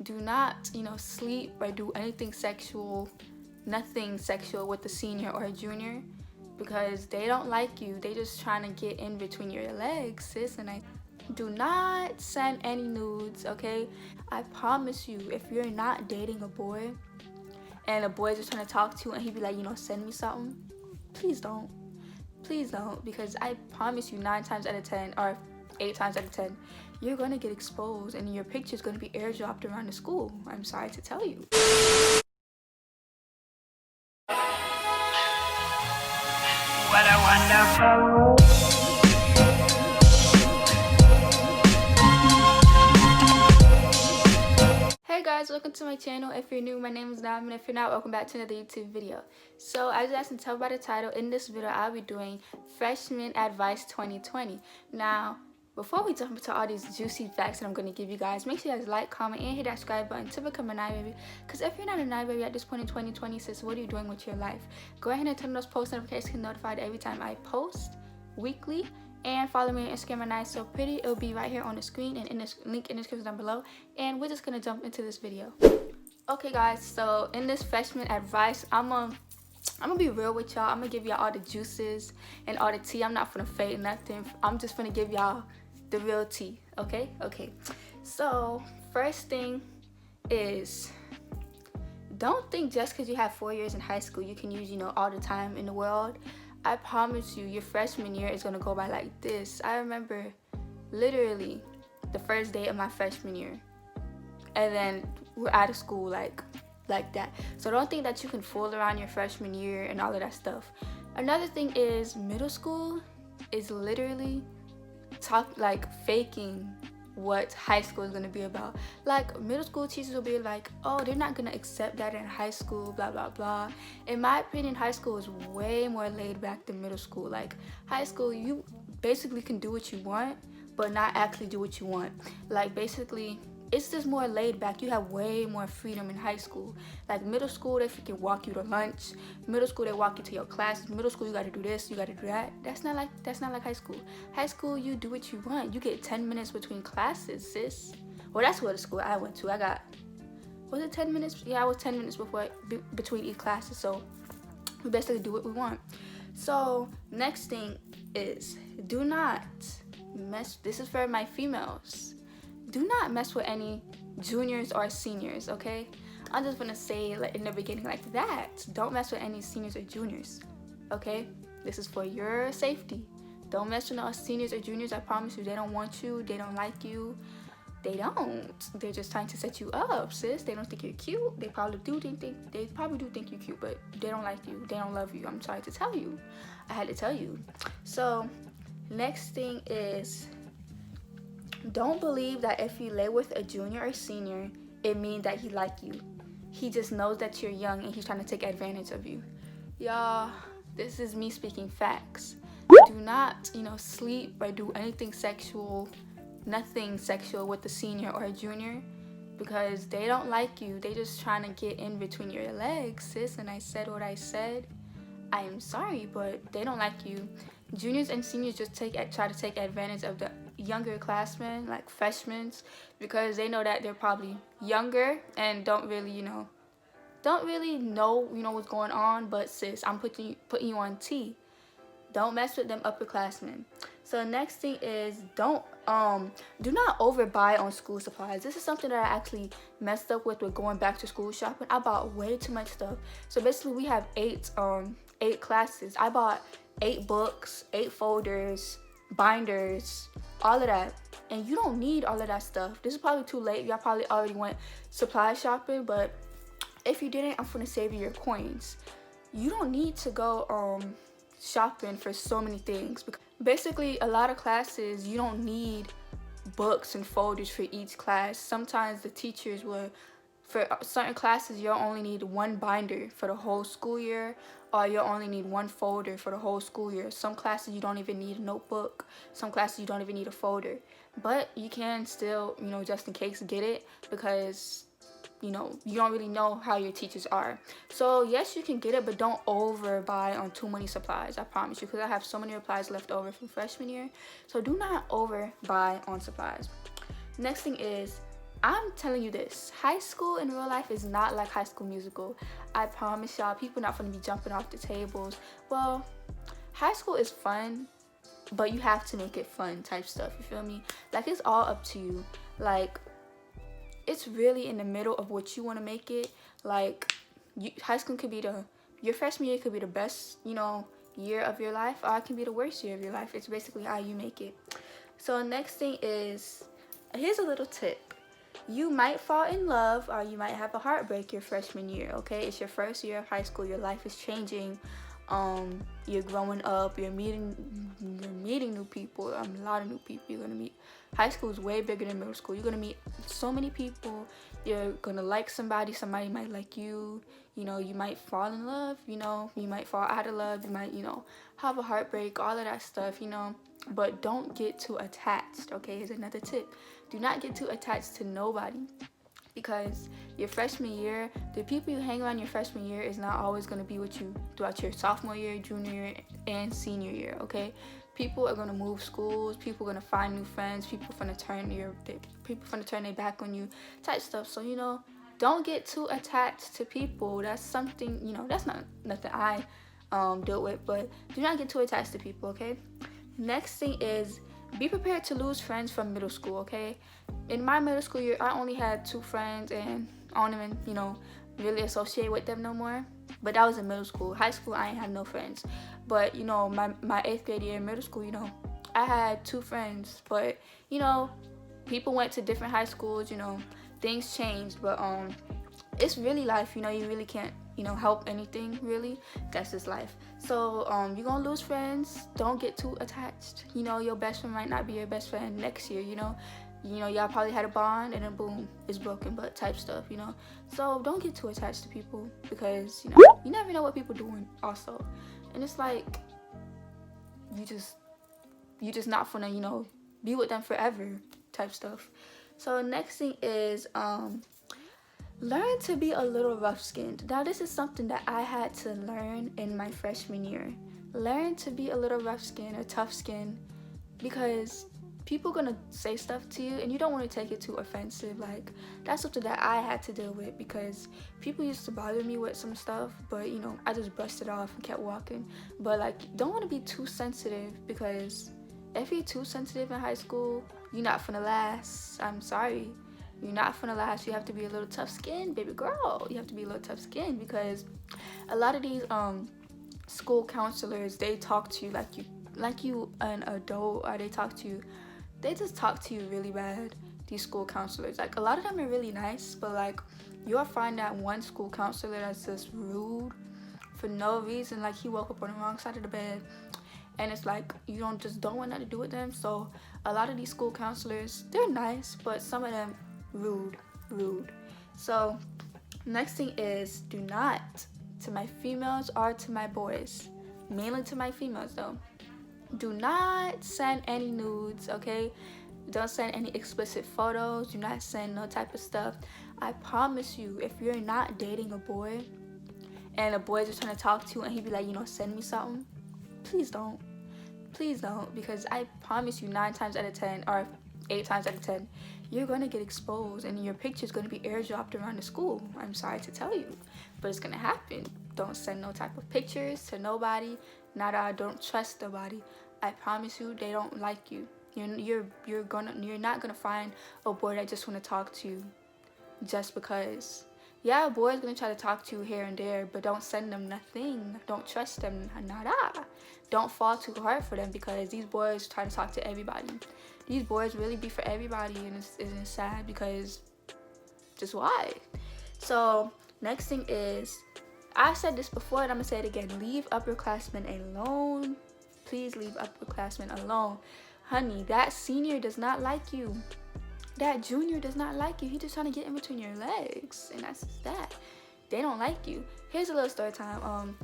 do not, sleep or do anything sexual, nothing sexual with the senior or a junior, because they don't like you. They just trying to get in between your legs, sis. And I do not send any nudes, okay? I promise you, if you're not dating a boy and a boy's just trying to talk to you and he be like, send me something, please don't. Please don't, because I promise you 9 times out of 10 or 8 times out of 10, you're gonna get exposed and your picture's gonna be airdropped around the school. I'm sorry to tell you. What a wonderful. Hey guys, welcome to my channel. If you're new, my name is Nam, and if you're not, welcome back to another YouTube video. So as you guys can tell by the title, in this video I'll be doing Freshman Advice 2020. Now, before we jump into all these juicy facts that I'm going to give you guys, make sure you guys like, comment, and hit that subscribe button to become a night baby. Because if you're not a night baby at this point in 2020, sis, what are you doing with your life? Go ahead and turn those post notifications to get notified every time I post weekly. And follow me on Instagram at Nice So Pretty. It'll be right here on the screen and in this link in the description down below. And we're just going to jump into this video. Okay guys, so in this freshman advice, I'm gonna be real with y'all. I'm gonna give y'all all the juices and all the tea. I'm not gonna fake nothing. I'm just gonna give y'all the real tea. Okay. So first thing is, don't think just because you have 4 years in high school you can use all the time in the world. I promise you, your freshman year is gonna go by like this. I remember literally the first day of my freshman year, and then we're out of school like that. So don't think that you can fool around your freshman year and all of that stuff. Another thing is, middle school is literally faking what high school is going to be about. Like, middle school teachers will be like, oh, they're not going to accept that in high school, blah blah blah. In my opinion, high school is way more laid back than middle school. Like, high school, you basically can do what you want but not actually do what you want. Like, basically it's just more laid back. You have way more freedom in high school. Like, middle school, they freaking walk you to lunch. Middle school, they walk you to your classes. Middle school, you gotta do this, you gotta do that. That's not like high school. High school, you do what you want. You get 10 minutes between classes, sis. Well, that's what the school I went to. Was it 10 minutes? Yeah, I was 10 minutes between each classes. So we basically do what we want. So next thing is, do not mess. This is for my females. Do not mess with any juniors or seniors, okay? I'm just gonna say in the beginning like that. Don't mess with any seniors or juniors, okay? This is for your safety. Don't mess with no seniors or juniors. I promise you, they don't want you. They don't like you. They don't. They're just trying to set you up, sis. They don't think you're cute. They probably do think you're cute, but they don't like you. They don't love you. I'm sorry to tell you. I had to tell you. So next thing is, don't believe that if you lay with a junior or senior, it means that he like you. He just knows that you're young and he's trying to take advantage of you. Y'all, this is me speaking facts. Do not, sleep or do anything sexual, nothing sexual with the senior or a junior, because they don't like you. They just trying to get in between your legs, sis. And I said what I said. I am sorry, but they don't like you. Juniors and seniors just try to take advantage of the younger classmen, like freshmen, because they know that they're probably younger and don't really know what's going on. But sis, I'm putting you on T. Don't mess with them upperclassmen. So next thing is, do not overbuy on school supplies. This is something that I actually messed up with going back to school shopping. I bought way too much stuff. So basically we have eight classes. I bought 8 books, 8 folders, binders, all of that. And you don't need all of that stuff. This is probably too late. Y'all probably already went supply shopping, but if you didn't, I'm gonna save you your coins. You don't need to go shopping for so many things. Basically, a lot of classes, you don't need books and folders for each class. Sometimes the teachers will, for certain classes, you'll only need 1 binder for the whole school year, or you'll only need 1 folder for the whole school year. Some classes you don't even need a notebook. Some classes you don't even need a folder. But you can still, just in case, get it, because you don't really know how your teachers are. So yes, you can get it, but don't overbuy on too many supplies. I promise you, because I have so many supplies left over from freshman year. So do not overbuy on supplies. Next thing is, I'm telling you this, high school in real life is not like High School Musical. I promise y'all, people not gonna be jumping off the tables. Well, high school is fun, but you have to make it fun type stuff, you feel me? Like, it's all up to you. Like, it's really in the middle of what you want to make it. Like, high school could be your freshman year could be the best, year of your life, or it can be the worst year of your life. It's basically how you make it. So next thing is, here's a little tip. You might fall in love, or you might have a heartbreak your freshman year, okay? It's your first year of high school. Your life is changing. You're growing up. You're meeting new people. A lot of new people you're gonna meet. High school is way bigger than middle school. You're gonna meet so many people. You're gonna like somebody. Somebody might like you. You might fall in love. You might fall out of love. You might, have a heartbreak. All of that stuff. But don't get too attached. Okay, here's another tip. Do not get too attached to nobody, because your freshman year, the people you hang around your freshman year is not always going to be with you throughout your sophomore year, junior year, and senior year, okay? People are going to move schools. People are going to find new friends. People are going to turn their back on you, type stuff. So, don't get too attached to people. That's something, that's not nothing I deal with, but do not get too attached to people, okay? Next thing is, be prepared to lose friends from middle school, okay? In my middle school year, I only had 2 friends, and I don't even, really associate with them no more. But that was in middle school. High school, I ain't had no friends. But, my 8th grade year in middle school, I had 2 friends. But, people went to different high schools, things changed. But, it's really life, you really can't, help anything, really. That's just life. So, you're gonna lose friends. Don't get too attached. Your best friend might not be your best friend next year, y'all probably had a bond, and then boom, it's broken, but type stuff, So don't get too attached to people, because, you never know what people doing also. And it's like, you just not gonna, be with them forever type stuff. So next thing is, learn to be a little rough-skinned. Now, this is something that I had to learn in my freshman year. Learn to be a little rough-skinned or tough-skinned, because people are gonna say stuff to you, and you don't want to take it too offensive. Like, that's something that I had to deal with, because people used to bother me with some stuff, but, I just brushed it off and kept walking. But, like, don't want to be too sensitive, because if you're too sensitive in high school, you're not gonna last. I'm sorry. You're not gonna last. You have to be a little tough-skinned, baby girl. You have to be a little tough-skinned, because a lot of these school counselors, they talk to you like you an adult, or they just talk to you really bad. These school counselors, like, a lot of them are really nice, but like, you'll find that one school counselor that's just rude for no reason. Like, he woke up on the wrong side of the bed, and it's like, you don't want nothing to do with them. So a lot of these school counselors, they're nice, but some of them rude. So next thing is, do not, to my females or to my boys, mainly to my females though, do not send any nudes, okay? Don't send any explicit photos. Do not send no type of stuff. I promise you, if you're not dating a boy, and a boy just trying to talk to you, and he be like, send me something, please don't, because I promise you, 9 times out of 10, or 8 times out of 10, you're gonna get exposed, and your picture's gonna be airdropped around the school. I'm sorry to tell you, but it's gonna happen. Don't send no type of pictures to nobody. Don't trust nobody. I promise you, they don't like you. You're not gonna find a boy that just wanna talk to you just because. Yeah, a boy's gonna try to talk to you here and there, but don't send them nothing. Don't trust them, nada. Don't fall too hard for them, because these boys try to talk to everybody. These boys really be for everybody, and it's sad, because just why? So next thing is, I said this before, and I'm gonna say it again. Leave upperclassmen alone. Please leave upperclassmen alone. Honey, that senior does not like you. That junior does not like you. He just trying to get in between your legs, and that's just that. They don't like you. Here's a little story time.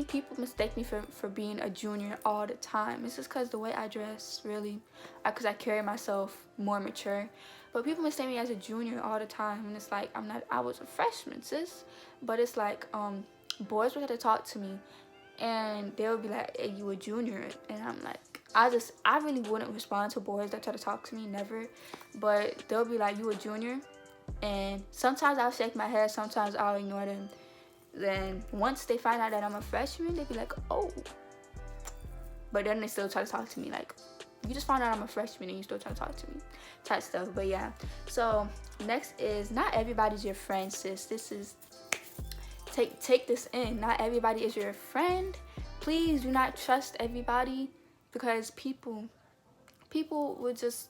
People mistake me for being a junior all the time. It's just because the way I dress, really, because I carry myself more mature. But people mistake me as a junior all the time, and it's like, I was a freshman, sis. But it's like, boys would have to talk to me, and they would be like, hey, you a junior? And I'm like, I really wouldn't respond to boys that try to talk to me, never. But they'll be like, you a junior? And sometimes I'll shake my head, sometimes I'll ignore them. Then once they find out that I'm a freshman, they be like, oh. But then they still try to talk to me, like, you just found out I'm a freshman and you still try to talk to me, type stuff. But yeah, so next is, not everybody's your friend, sis. This is, take this in. Not everybody is your friend. Please do not trust everybody, because people just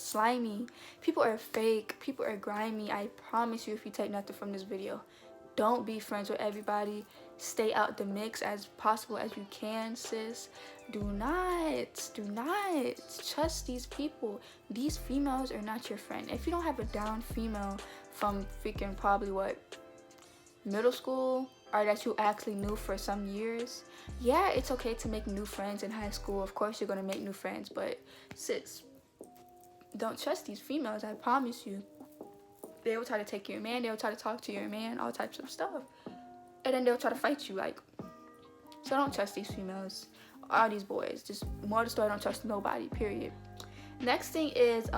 slimy. People are fake. People are grimy. I promise you, if you take nothing from this video, don't be friends with everybody. Stay out the mix as possible as you can, sis. Do not trust these people. These females are not your friend. If you don't have a down female from freaking probably middle school, or that you actually knew for some years, yeah, it's okay to make new friends in high school. Of course you're gonna make new friends, but sis, don't trust these females. I promise you. They will try to take your man, they will try to talk to your man, all types of stuff, and then they'll try to fight you, like. So don't trust these females, all these boys. Just more the story, don't trust nobody, period. Next thing is,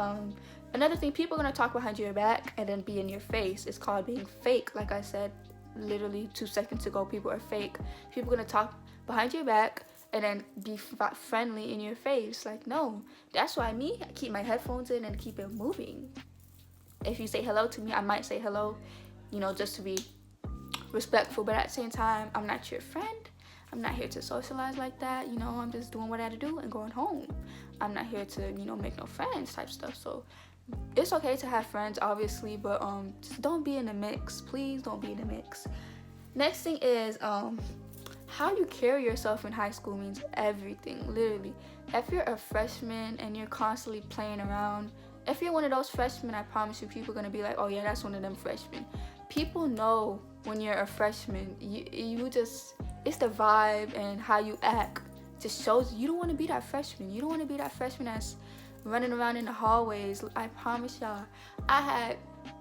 another thing, people are gonna talk behind your back and then be in your face. It's called being fake. Like I said literally 2 seconds ago, people are fake. People are gonna talk behind your back and then be friendly in your face. Like, no, that's why I keep my headphones in and keep it moving. If you say hello to me, I might say hello, just to be respectful, but at the same time, I'm not your friend. I'm not here to socialize like that. I'm just doing what I had to do and going home. I'm not here to, make no friends type stuff. So it's okay to have friends, obviously, but just don't be in the mix. Please don't be in the mix. Next thing is, how you carry yourself in high school means everything, literally. If you're a freshman and you're constantly playing around, if you're one of those freshmen, I promise you, people are gonna be like, oh yeah, that's one of them freshmen. People know when you're a freshman. It's the vibe and how you act just shows you don't want to be that freshman. You don't want to be that freshman that's running around in the hallways. I promise y'all,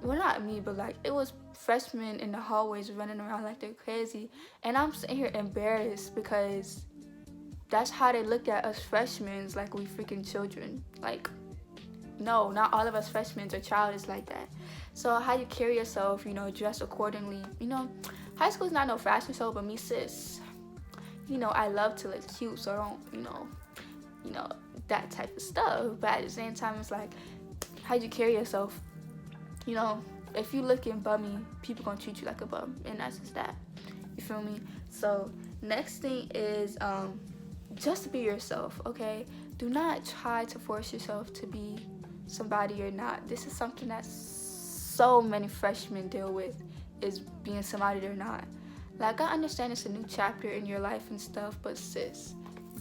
not me, but like, it was freshmen in the hallways running around like they're crazy, and I'm sitting here embarrassed because that's how they look at us freshmen, like we freaking children. Like, no, not all of us freshmen are childish like that. So how you carry yourself, dress accordingly. High school is not no fashion show, but me, sis, I love to look cute, so don't, that type of stuff. But at the same time, it's like, how you carry yourself. If you looking bummy, people gonna treat you like a bum, and that's just that. You feel me? So next thing is, just be yourself, okay? Do not try to force yourself to be somebody you're not. This is something that so many freshmen deal with, is being somebody they're not. Like, I understand it's a new chapter in your life and stuff, but sis,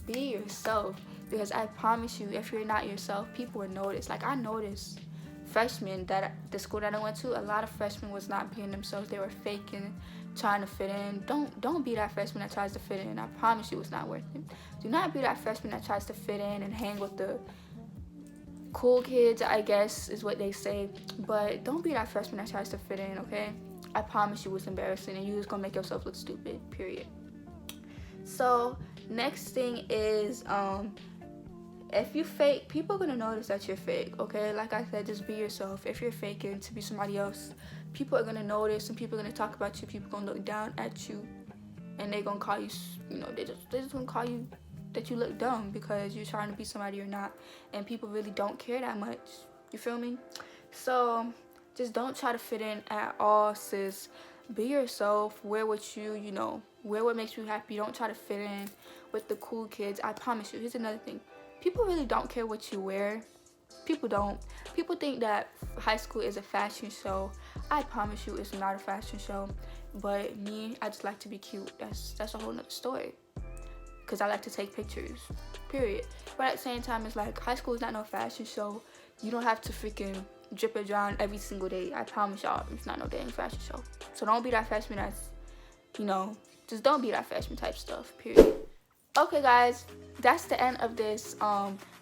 be yourself, because I promise you, if you're not yourself, people will notice. Like, I noticed freshmen that the school that I went to, a lot of freshmen was not being themselves. They were faking, trying to fit in. Don't be that freshman that tries to fit in. I promise you, it's not worth it. Do not be that freshman that tries to fit in and hang with the cool kids, I guess is what they say, but don't be that freshman that tries to fit in, okay? I promise you, it's embarrassing, and you're just gonna make yourself look stupid, period. So next thing is, if you fake, people are gonna notice that you're fake, okay? Like I said, just be yourself. If you're faking to be somebody else, people are gonna notice, and people are gonna talk about you. People are gonna look down at you, and they're gonna call you, they just gonna call you that you look dumb because you're trying to be somebody you're not, and people really don't care that much. You feel me? So just don't try to fit in at all, sis. Be yourself. Wear what wear what makes you happy. Don't try to fit in with the cool kids. I promise you. Here's another thing. People really don't care what you wear. People don't. People think that high school is a fashion show. I promise you, it's not a fashion show. But me, I just like to be cute. That's a whole nother story. Because I like to take pictures, period. But at the same time, it's like, high school is not no fashion show. You don't have to freaking drip it down every single day. I promise y'all, it's not no damn fashion show. So don't be that freshman that's, just don't be that freshman type stuff, period. Okay, guys, that's the end of this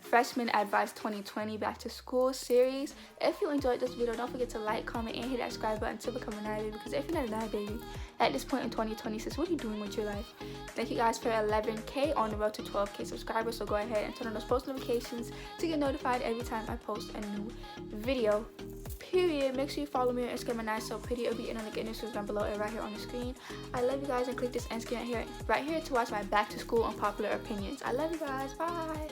Freshman Advice 2020 Back to School series. If you enjoyed this video, don't forget to like, comment, and hit that subscribe button to become a Nine Baby, because if you're not a Nine Baby at this point in 2026, what are you doing with your life? Thank you guys for 11K on the road to 12K subscribers, so go ahead and turn on those post notifications to get notified every time I post a new video. Period. Make sure you follow me on Instagram at NiceSoPretty. It'll be in the link in the description down below and right here on the screen. I love you guys, and click this Instagram right here to watch my back to school unpopular opinions. I love you guys. Bye.